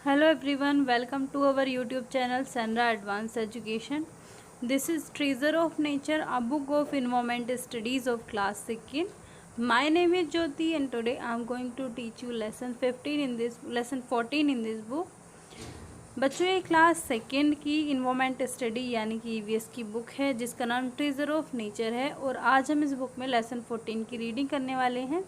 Hello everyone, welcome to our YouTube channel Senra Advanced Education. This is Treasure of Nature, a book of environment studies of class 2nd. My name is Jyoti and today I am going to teach you lesson 14 in this book. बच्चों ये class second की environment study यानी कि EVS की book है जिसका नाम treasure of nature है और आज हम इस बुक में लेसन 14 की रीडिंग करने वाले हैं।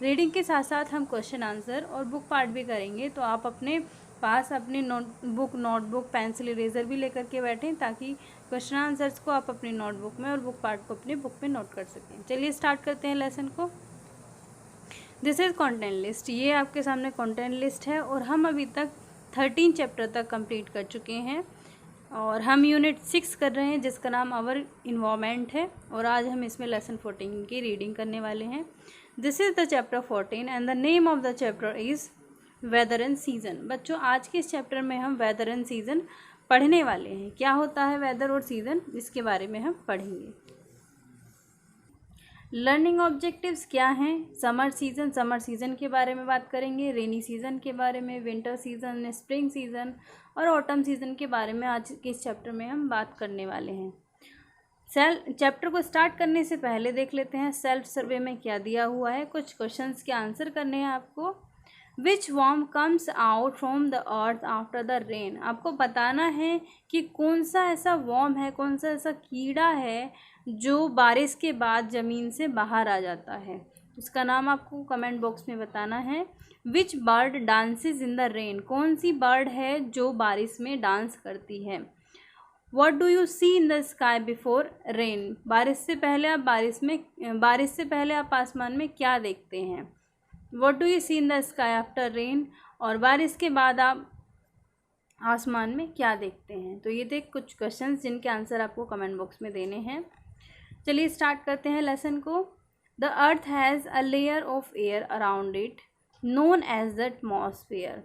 रीडिंग के साथ साथ हम क्वेश्चन आंसर और बुक पार्ट भी करेंगे, तो आप अपने पास अपनी नोटबुक पेंसिल इरेजर भी लेकर के बैठें ताकि क्वेश्चन आंसर्स को आप अपनी नोटबुक में और बुक पार्ट को अपनी बुक में नोट कर सकें। चलिए स्टार्ट करते हैं लेसन को। दिस इज़ कंटेंट लिस्ट, ये आपके सामने कंटेंट लिस्ट है और हम अभी तक 13 चैप्टर तक कंप्लीट कर चुके हैं और हम यूनिट 6 कर रहे हैं जिसका नाम आवर इन्वायरमेंट है और आज हम इसमें लेसन 14 की रीडिंग करने वाले हैं। This is the chapter 14 and the name of the chapter is weather and season. बच्चों आज के इस चैप्टर में हम वेदर एंड सीज़न पढ़ने वाले हैं। क्या होता है वेदर और सीज़न, इसके बारे में हम पढ़ेंगे। लर्निंग ऑब्जेक्टिव्स क्या हैं? समर सीज़न के बारे में बात करेंगे, रेनी सीज़न के बारे में, विंटर सीज़न, स्प्रिंग सीज़न और ऑटम सीज़न के बारे में आज के इस चैप्टर में हम बात करने वाले हैं। चैप्टर को स्टार्ट करने से पहले देख लेते हैं सेल्फ सर्वे में क्या दिया हुआ है। कुछ क्वेश्चंस के आंसर करने हैं आपको। Which worm comes out from the earth after the rain. आपको बताना है कि कौन सा ऐसा वर्म है, कौन सा ऐसा कीड़ा है जो बारिश के बाद ज़मीन से बाहर आ जाता है। उसका नाम आपको कमेंट बॉक्स में बताना है। Which bird dances in the rain. कौन सी बर्ड है जो बारिश में डांस करती है। What do you see in the sky before rain? बारिश से पहले आप आसमान में क्या देखते हैं। What do you see in the sky after rain? और बारिश के बाद आप आसमान में क्या देखते हैं। तो ये थे कुछ क्वेश्चंस जिनके आंसर आपको कमेंट बॉक्स में देने हैं। चलिए स्टार्ट करते हैं लेसन को। The earth has a layer of air around it known as the atmosphere.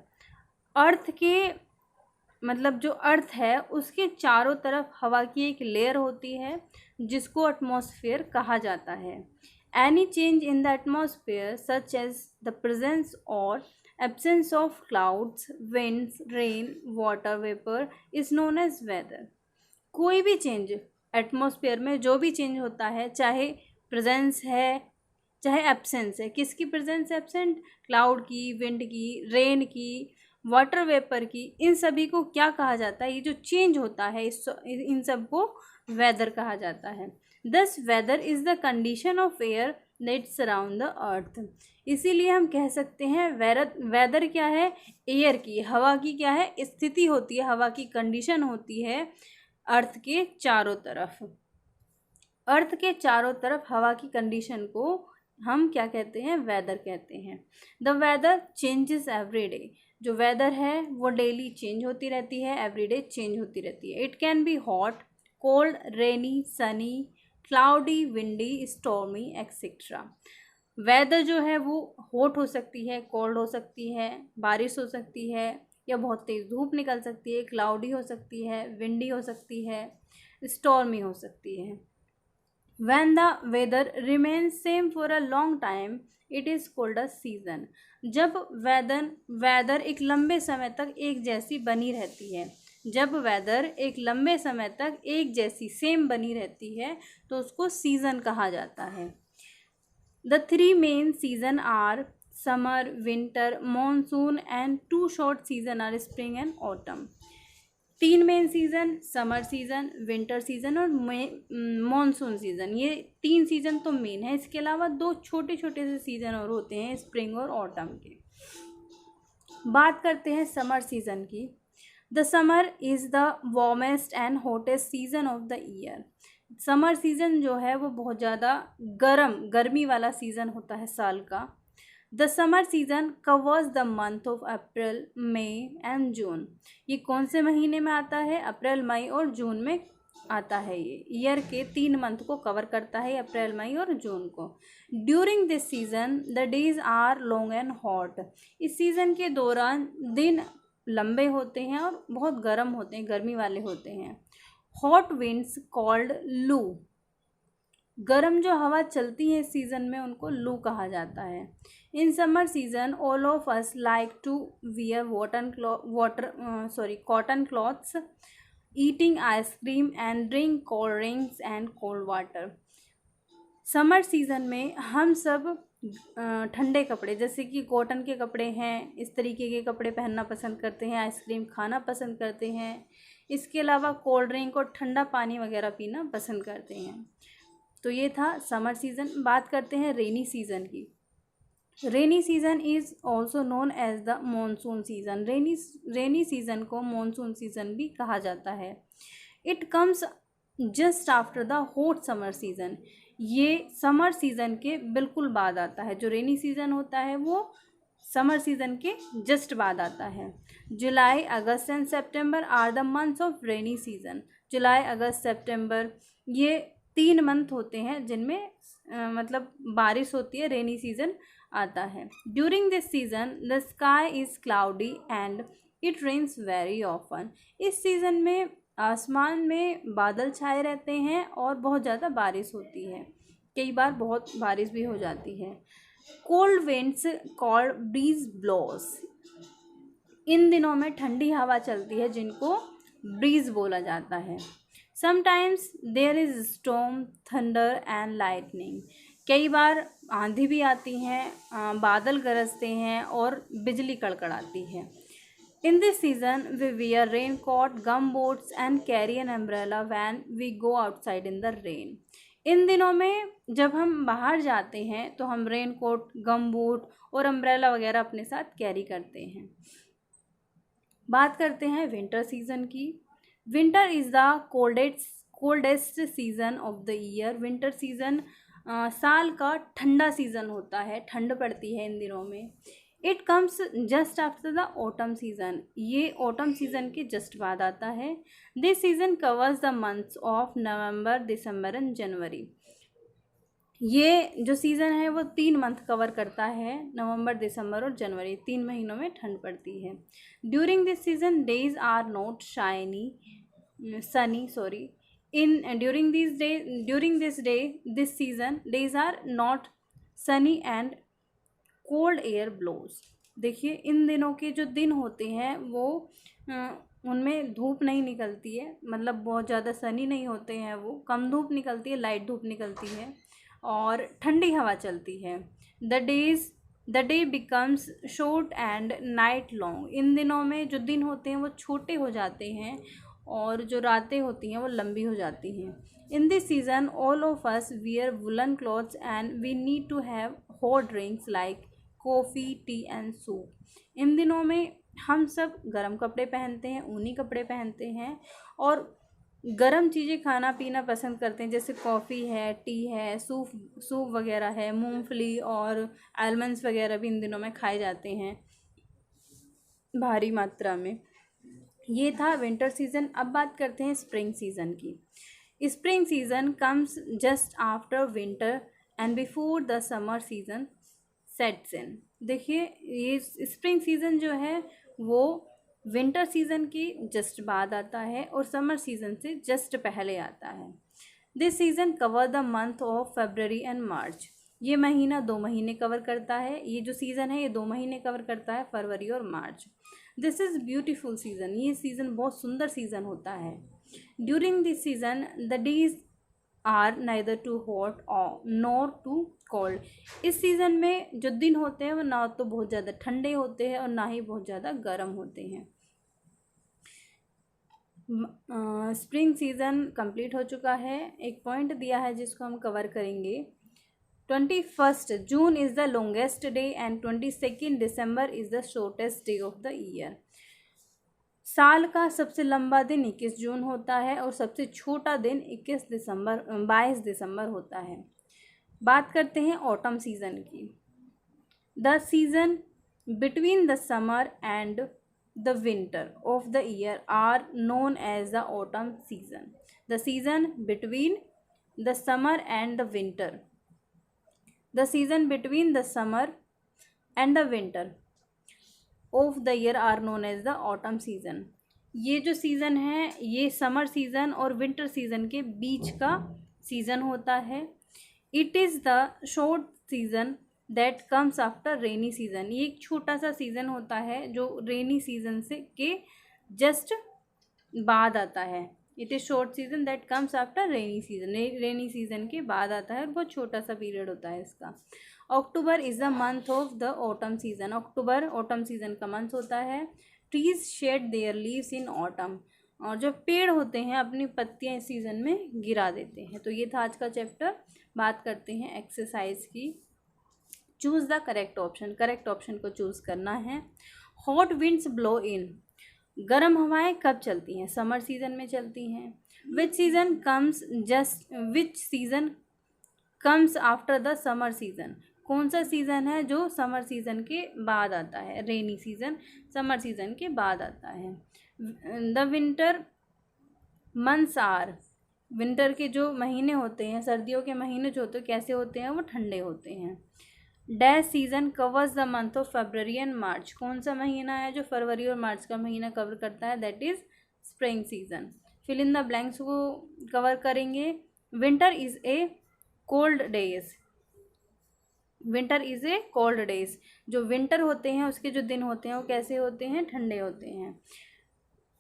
Earth के मतलब जो अर्थ है उसके चारों तरफ हवा की एक लेयर होती है जिसको एटमॉस्फेयर कहा जाता है। Any change in the atmosphere such as the presence और absence of clouds, winds, rain, water vapour is known as weather. कोई भी चेंज एटमॉस्फेयर में जो भी चेंज होता है, चाहे प्रेजेंस है चाहे एब्सेंस है। किसकी प्रेजेंस एब्सेंट? क्लाउड की, विंड की, रेन की, वाटर वेपर की। इन सभी को क्या कहा जाता है? ये जो चेंज होता है इन सब को वेदर कहा जाता है। Thus weather is the condition of air that surround the earth. इसीलिए हम कह सकते हैं वेदर क्या है? एयर की, हवा की क्या है? स्थिति होती है, हवा की कंडीशन होती है अर्थ के चारों तरफ। अर्थ के चारों तरफ हवा की कंडीशन को हम क्या कहते हैं? वेदर कहते हैं। The weather changes every day. जो वेदर है वो डेली चेंज होती रहती है, एवरीडे चेंज होती रहती है। It can be hot, cold, rainy, sunny, cloudy, windy, stormy etcetera. Weather जो है वो हॉट हो सकती है, कोल्ड हो सकती है, बारिश हो सकती है या बहुत तेज़ धूप निकल सकती है, क्लाउडी हो सकती है, विंडी हो सकती है, स्टॉर्मी हो सकती है। When the weather remains same for a long time, it is called a season. जब वेदर एक लंबे समय तक एक जैसी बनी रहती है, जब वेदर एक लंबे समय तक एक जैसी सेम बनी रहती है तो उसको सीज़न कहा जाता है। The three main season are summer, winter, monsoon and two short season are spring and autumn. तीन main season, summer season, winter season और मॉनसून सीज़न। ये तीन सीज़न तो मेन है, इसके अलावा दो छोटे छोटे से सीज़न और होते हैं, स्प्रिंग और ऑटम के। बात करते हैं समर सीज़न की। The summer is the warmest and hottest season off the year. Summer season जो है वो बहुत ज़्यादा गर्मी वाला सीज़न होता है साल का। The summer season covers the month of April, May and June. ये कौन से महीने में आता है? अप्रैल, मई और जून में आता है। ये ईयर के 3 मंथ को कवर करता है, अप्रैल, मई और जून को। During this season the days are long and hot. इस सीज़न के दौरान दिन लंबे होते हैं और बहुत गर्म होते हैं, गर्मी वाले होते हैं। हॉट विंड्स कॉल्ड लू गर्म जो हवा चलती है इस सीज़न में उनको लू कहा जाता है। In summer season all of us like to wear cotton clothes, eating ice cream and drink cold drinks and cold water. Summer season में हम सब ठंडे कपड़े जैसे कि कॉटन के कपड़े हैं, इस तरीके के कपड़े पहनना पसंद करते हैं, आइसक्रीम खाना पसंद करते हैं, इसके अलावा कोल्ड ड्रिंक और ठंडा पानी वगैरह पीना पसंद करते हैं। तो ये था समर सीज़न। बात करते हैं रेनी सीज़न की। Rainy season is also known as the monsoon season. Rainy season को मानसून सीज़न भी कहा जाता है। It comes just after the hot summer season. ये समर सीज़न के बिल्कुल बाद आता है। जो रेनी सीज़न होता है वो समर सीज़न के जस्ट बाद आता है। July, August and September are the months of rainy season. जुलाई, अगस्त, सेप्टेम्बर ये 3 मंथ होते हैं जिनमें मतलब बारिश होती है, रेनी सीज़न आता है। During this season the sky is cloudy and it rains very often. इस सीज़न में आसमान में बादल छाए रहते हैं और बहुत ज़्यादा बारिश होती है, कई बार बहुत बारिश भी हो जाती है। Cold winds called breeze blows. इन दिनों में ठंडी हवा चलती है जिनको ब्रीज बोला जाता है। Sometimes there is storm, thunder and lightning. कई बार आंधी भी आती हैं, बादल गरजते हैं और बिजली कड़कड़ाती है। In this season, we wear raincoat, gum boots and carry an umbrella when we go outside in the rain. इन दिनों में जब हम बाहर जाते हैं तो हम रेनकोट, गम बूट और अम्ब्रेला वगैरह अपने साथ कैरी करते हैं। बात करते हैं विंटर सीज़न की। Winter is the coldest season off the year. Winter season साल का ठंडा सीज़न होता है, ठंड पड़ती है इन दिनों में। It comes just after the autumn season. ये ऑटम सीज़न के जस्ट बाद आता है। This season covers the months of November, December and January. ये जो सीज़न है वो 3 मंथ कवर करता है, नवंबर, दिसंबर और जनवरी। 3 महीनों में ठंड पड़ती है। During this season days are not sunny this season days are not sunny and cold air blows. देखिए इन दिनों के जो दिन होते हैं वो उनमें धूप नहीं निकलती है, मतलब बहुत ज़्यादा सनी नहीं होते हैं, वो कम धूप निकलती है, लाइट धूप निकलती है और ठंडी हवा चलती है। The day becomes short and night long. इन दिनों में जो दिन होते हैं वो छोटे हो जाते हैं और जो रातें होती हैं वो लंबी हो जाती हैं। In this season all of us wear woollen clothes and we need to have hot drinks like coffee, tea and soup. इन दिनों में हम सब गर्म कपड़े पहनते हैं, ऊनी कपड़े पहनते हैं और गर्म चीज़ें खाना पीना पसंद करते हैं, जैसे कॉफ़ी है, टी है, सूप वगैरह है, मूंगफली और आलमंड्स वगैरह भी इन दिनों में खाए जाते हैं भारी मात्रा में। ये था विंटर सीज़न। अब बात करते हैं स्प्रिंग सीज़न की। Spring season comes just after winter and before the summer season sets in. देखिए ये स्प्रिंग सीज़न जो है वो विंटर सीज़न की जस्ट बाद आता है और समर सीज़न से जस्ट पहले आता है। This season cover the month of February and March. ये महीना 2 महीने कवर करता है। ये जो सीज़न है ये 2 महीने कवर करता है, फरवरी और मार्च। This is beautiful season. ये सीज़न बहुत सुंदर सीज़न होता है। During this season the days are neither too hot और नॉर टू कोल्ड। इस सीज़न में जो दिन होते हैं वो ना तो बहुत ज़्यादा ठंडे होते हैं और ना ही बहुत ज़्यादा गर्म होते हैं। स्प्रिंग सीज़न कंप्लीट हो चुका है। एक पॉइंट दिया है जिसको हम कवर करेंगे। 21 June is the longest day and 22 December is the shortest day of the year. साल का सबसे लंबा दिन 21 जून होता है और सबसे छोटा दिन 22 दिसंबर होता है। बात करते हैं ऑटम सीज़न की। The season between the summer and the winter of the year are known as the autumn season. The season between the summer and the winter of the year are known as the autumn season. ये जो season है ये summer season और winter season के बीच का season होता है। It is the short season that comes after rainy season. ये एक छोटा सा सीज़न होता है जो रेनी सीजन से के जस्ट बाद आता है। It is short season that comes after rainy season, rainy season के बाद आता है और बहुत छोटा सा पीरियड होता है इसका। October is the month of the autumn season. अक्टूबर ऑटम सीजन का मंथ होता है। Trees shed their leaves in autumn. और जो पेड़ होते हैं अपनी पत्तियां इस सीज़न में गिरा देते हैं। तो ये था आज का चैप्टर। बात करते हैं एक्सरसाइज की। Choose the correct option. Correct option को चूज़ करना है। हॉट विंड्स ब्लो इन। गर्म हवाएं कब चलती हैं? समर सीजन में चलती हैं। विच season comes after the summer season. कौन सा सीज़न है जो समर सीज़न के बाद आता है? रेनी सीज़न समर सीज़न के बाद आता है। The winter months are. Winter के जो महीने होते हैं, सर्दियों के महीने जो होते हैं कैसे होते हैं? वो ठंडे होते हैं। Dash season covers the month of February and March. कौन सा महीना है जो फरवरी और मार्च का महीना कवर करता है? That is spring season. Fill in the blanks को कवर करेंगे। Winter is a cold days. Winter is a cold days. जो विंटर होते हैं उसके जो दिन होते हैं वो कैसे होते हैं? ठंडे होते हैं।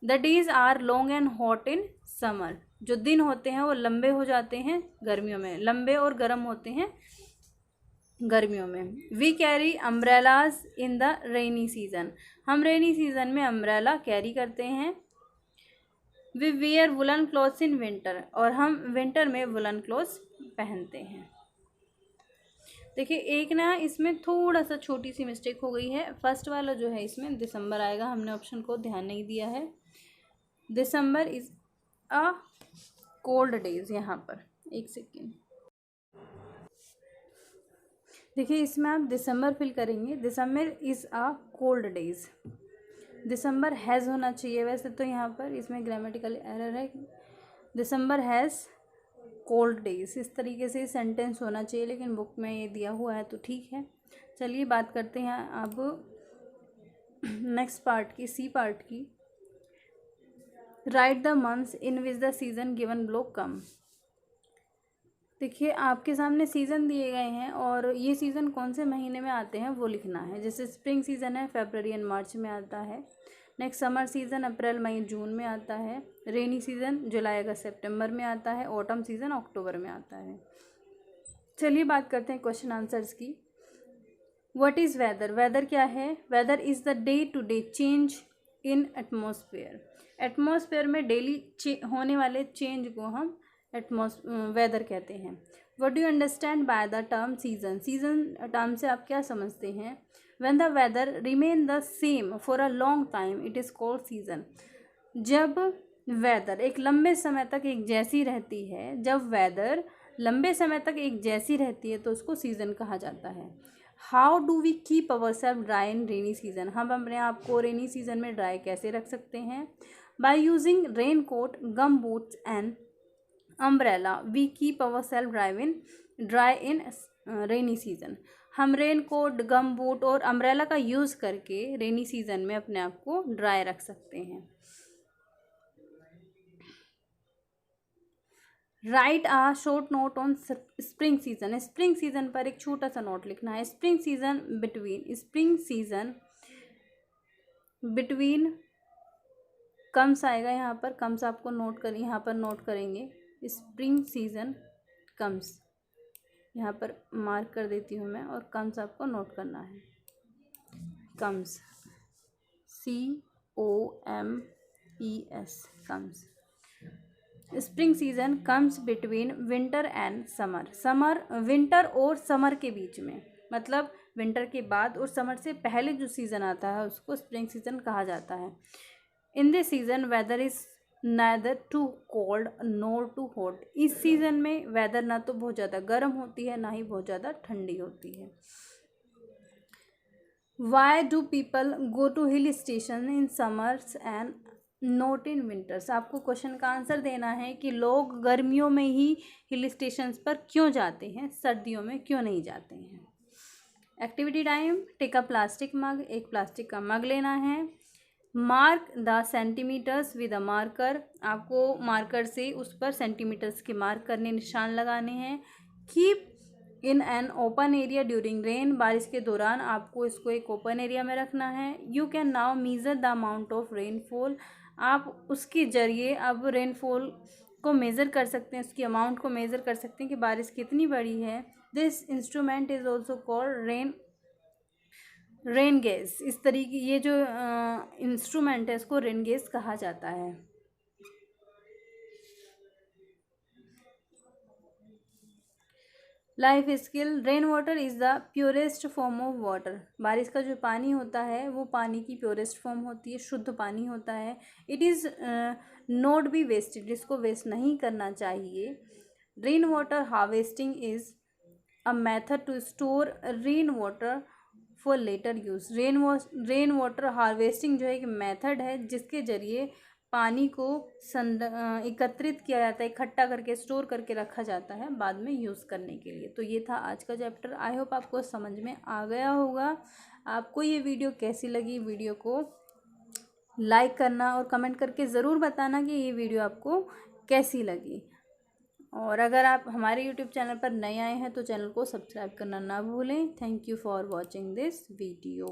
The days are long and hot in summer. जो दिन होते हैं वो लंबे हो जाते हैं गर्मियों में, लंबे और गर्म होते हैं गर्मियों में। We carry umbrellas in the rainy season. हम रेनी सीजन में अम्ब्रेला कैरी करते हैं। We wear woollen clothes in winter. और हम विंटर में वुलन क्लॉथ्स पहनते हैं। देखिए एक ना इसमें थोड़ा सा छोटी सी मिस्टेक हो गई है। फर्स्ट वाला जो है इसमें दिसंबर आएगा, हमने ऑप्शन को ध्यान नहीं दिया है। दिसंबर इज़ अ कोल्ड डेज। यहाँ पर एक सेकेंड देखिए, इसमें आप दिसंबर फिल करेंगे। December is a cold days. December has होना चाहिए वैसे तो, यहाँ पर इसमें ग्रामेटिकल एरर है। दिसंबर हैज़ कोल्ड डेज, इस तरीके से सेंटेंस होना चाहिए, लेकिन बुक में ये दिया हुआ है तो ठीक है। चलिए बात करते हैं अब नेक्स्ट पार्ट की, सी पार्ट की। Write the months in which the season given below come. देखिए आपके सामने सीज़न दिए गए हैं और ये सीज़न कौन से महीने में आते हैं वो लिखना है। जैसे स्प्रिंग सीज़न है फरवरी एंड मार्च में आता है। नेक्स्ट समर सीज़न अप्रैल मई जून में आता है। रेनी सीज़न जुलाई अगस्त सितंबर में आता है। ऑटम सीज़न अक्टूबर में आता है। चलिए बात करते हैं क्वेश्चन आंसर्स की। What is weather? वेदर क्या है? Weather is the day to day change in atmosphere. Atmosphere में डेली होने वाले चेंज को हम वेदर कहते हैं। What do you understand by the term season? Season term से आप क्या समझते हैं? When the weather remain the same for a long time it is called season. जब वेदर एक लंबे समय तक एक जैसी रहती है, जब वेदर लंबे समय तक एक जैसी रहती है तो उसको सीज़न कहा जाता है। How do we keep our self dry in rainy season? हम अपने आप को रेनी सीजन में ड्राई कैसे रख सकते हैं? By using rain coat, gum boots and umbrella we keep our self dry in rainy season. हम रेन कोट, गम बूट और अम्ब्रेला का यूज़ करके रेनी सीजन में अपने आप को ड्राई रख सकते हैं। Write a short note on spring season. Spring season पर एक छोटा सा नोट लिखना है। स्प्रिंग सीजन बिटवीन कम्स आएगा यहाँ पर। कम्स आपको नोट कर यहाँ पर नोट करेंगे। स्प्रिंग सीजन कम्स यहाँ पर मार्क कर देती हूँ मैं, और कम्स आपको नोट करना है। Comes COMES comes. Spring season comes between winter and summer winter और समर के बीच में, मतलब विंटर के बाद और समर से पहले जो सीज़न आता है उसको स्प्रिंग सीजन कहा जाता है। In this season weather is neither too cold nor too hot. इस सीज़न में वेदर ना तो बहुत ज़्यादा गर्म होती है ना ही बहुत ज़्यादा ठंडी होती है। Why do people go to hill station in summers and not in winters? आपको क्वेश्चन का आंसर देना है कि लोग गर्मियों में ही हिल स्टेशंस पर क्यों जाते हैं, सर्दियों में क्यों नहीं जाते हैं। Activity time. Take a plastic mug. एक प्लास्टिक का मग लेना है। Mark the centimetres with a marker. आपको मार्कर से उस पर सेंटीमीटर्स के मार्क करने, निशान लगाने हैं। Keep in an open area during rain, बारिश के दौरान आपको इसको एक ओपन एरिया में रखना है। You can now measure the amount of rainfall, आप उसके ज़रिए अब रेनफॉल को मेज़र कर सकते हैं, उसकी अमाउंट को मेज़र कर सकते हैं कि बारिश कितनी बड़ी है। This instrument is also called rain gauge. इस तरीके ये जो इंस्ट्रूमेंट है इसको रेन गेज कहा जाता है। Life skill, rain water is the purest form of water, बारिश का जो पानी होता है वो पानी की प्योरेस्ट फॉर्म होती है, शुद्ध पानी होता है। It is not be wasted, इसको वेस्ट नहीं करना चाहिए। Rain water harvesting is a method to store rain water for later use. Rain water harvesting जो है एक मेथड है जिसके ज़रिए पानी को एकत्रित किया जाता है, इकट्ठा करके स्टोर करके रखा जाता है बाद में यूज़ करने के लिए। तो ये था आज का चैप्टर। आई होप आपको समझ में आ गया होगा। आपको ये वीडियो कैसी लगी, वीडियो को लाइक करना और कमेंट करके ज़रूर बताना कि ये वीडियो आपको कैसी लगी। और अगर आप हमारे यूट्यूब चैनल पर नए आए हैं तो चैनल को सब्सक्राइब करना ना भूलें। Thank you for watching this video.